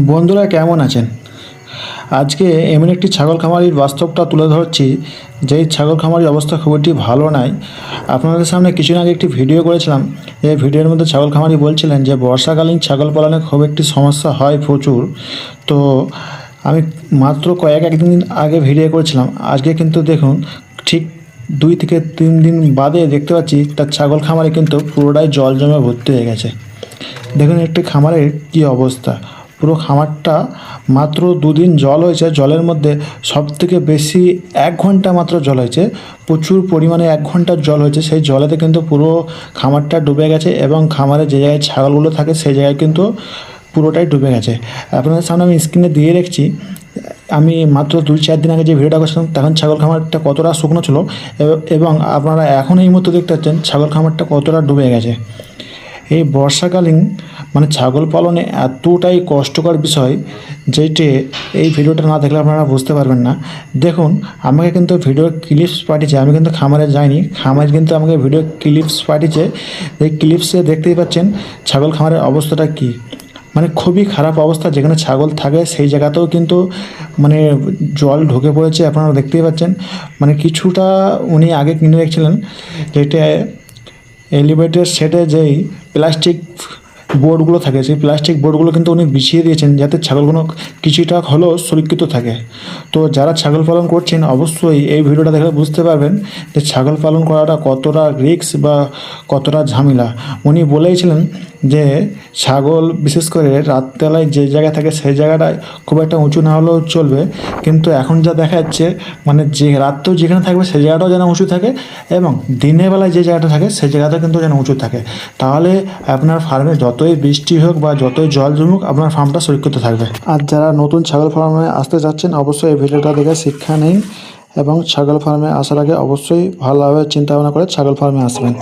বন্ধুরা কেমন আছেন? আজকে এমন একটি ছাগল খামারির বাস্তবটা তুলে ধরছি, যেই ছাগল খামারির অবস্থা খুব একটি ভালো নাই। আপনাদের সামনে কিছুদিন আগে একটি ভিডিও করেছিলাম। এই ভিডিওর মধ্যে ছাগল খামারি বলছিলেন যে বর্ষাকালীন ছাগল পালনে খুব একটি সমস্যা হয় প্রচুর। তো আমি মাত্র একদিন আগে ভিডিও করেছিলাম। আজকে কিন্তু দেখুন, ঠিক 2 থেকে 3 দিন বাদে দেখতে পাচ্ছি তার ছাগল খামারে কিন্তু পুরোটাই জল জমে ভর্তি হয়ে গেছে। দেখুন একটি খামারের কী অবস্থা। পুরো খামারটা মাত্র 2 দিন জল হয়েছে, জলের মধ্যে সবথেকে বেশি 1 ঘন্টা মাত্র জল হয়েছে। প্রচুর পরিমাণে 1 ঘন্টার জল হয়েছে, সেই জলেতে কিন্তু পুরো খামারটা ডুবে গেছে এবং খামারে যে জায়গায় ছাগলগুলো থাকে সেই জায়গায় কিন্তু পুরোটাই ডুবে গেছে। আপনাদের সামনে আমি স্ক্রিনে দিয়ে রেখেছি। আমি মাত্র 2-4 দিন আগে যে ভিডিওটা করছিলাম তখন ছাগল খামারটা কতটা শুকনো ছিল, এবং আপনারা এখন এই মুহূর্তে দেখতে পাচ্ছেন ছাগল খামারটা কতটা ডুবে গেছে। এই বর্ষাকালীন ছাগল পালনে এতটাই কষ্টকর বিষয়, যেটি এই ভিডিওটা না দেখলে আপনারা বুঝতে পারবেন না। দেখুন, আমাকে কিন্তু ভিডিও ক্লিপস পাঠিয়েছে, আমি কিন্তু খামারে যাইনি, খামারে কিন্তু আমাকে ভিডিও ক্লিপস পাঠিয়েছে। এই ক্লিপসে দেখতেই পাচ্ছেন ছাগল খামারের অবস্থাটা কী। খুবই খারাপ অবস্থা। যেখানে ছাগল থাকে সেই জায়গাতেও কিন্তু জল ঢুকে পড়েছে, আপনারা দেখতেই পাচ্ছেন। কিছুটা উনি আগে কিনে রেখেছিলেন, যেটা এলিভেটের সেটে যেই প্লাস্টিক বোর্ডগুলো থাকে, সেই প্লাস্টিক বোর্ডগুলো কিন্তু উনি বিছিয়ে দিয়েছেন যাতে ছাগলগুলো কিছুটা হলেও সুরক্ষিত থাকে। তো যারা ছাগল পালন করছেন অবশ্যই এই ভিডিওটা দেখলে বুঝতে পারবেন যে ছাগল পালন করাটা কতটা রিস্ক বা কতটা ঝামেলা। উনি বলেইছিলেন যে ছাগল বিশেষ করে রাতবেলায় যে জায়গায় থাকে সেই জায়গাটায় খুব একটা উঁচু না হলেও চলবে, কিন্তু এখন যা দেখা যাচ্ছে যে রাতও যেখানে থাকবে সেই জায়গাটাও যেন উঁচু থাকে, এবং দিনের বেলায় যে জায়গাটা থাকে সেই জায়গাটা কিন্তু যেন উঁচু থাকে। তাহলে আপনার ফার্মে যতই বৃষ্টি হোক বা যতই জল জমুক আপনার ফার্মটা সুরক্ষিত থাকবে। আর যারা নতুন ছাগল ফার্মে আসতে যাচ্ছেন অবশ্যই এই ভিডিওটা দেখে শিক্ষা নিন, এবং ছাগল ফার্মে আসার আগে অবশ্যই ভালোভাবে চিন্তা ভাবনা করে ছাগল ফার্মে আসবেন।